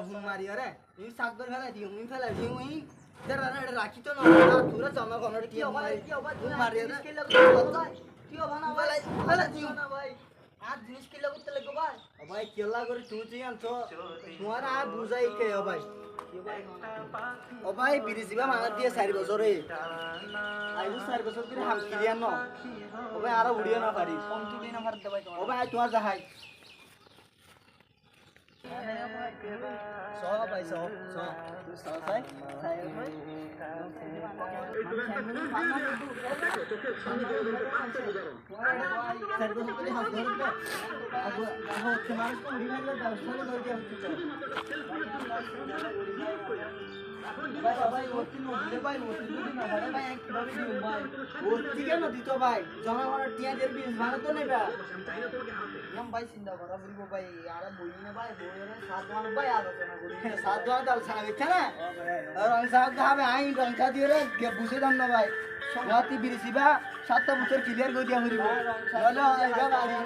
হুম মারি রে ই সাগর ফেলাই দিও মি ফেলাই দিও ই যারা এটা রাখি তো না তুরা জনগণ কি ভাই হুম মারি রে কি হবে না ভাই ফেলাই দিও না ভাই আর জিনিস কিলা করতে লাগবে ভাই ভাই কেলা করে তুই তুই আনছো তোমার আর বুঝাই কে ভাই ও ভাই বিরিজিবা মানা দিয়ে 4 বছরে আইবো 4 বছর করে হাম ক্লিয়ার ন ও ভাই আরো উড়িয়ে না পারি কম তুই না পারতে ভাই ও ভাই তোমার যাহাই সব ভাই সব সব তুই সব ভাই ভাই জনগণের টিয়াদের বিষ ভালো তো নেবা ভাই চিন্তা করা বলবো ভাই আর বই না ভাই বইয়ের 7 মান ভাই আলোচনা করি 7 মান তাল ছাড়া দেখছ না আর আমি সাহেব হবে আইন রংকা দিয়ে রে বুঝে দাম না ভাই সমাতি বিরিসিবা 7 বছর ক্লিয়ার করে দিয়া হরিব হলো আইবা বাড়ি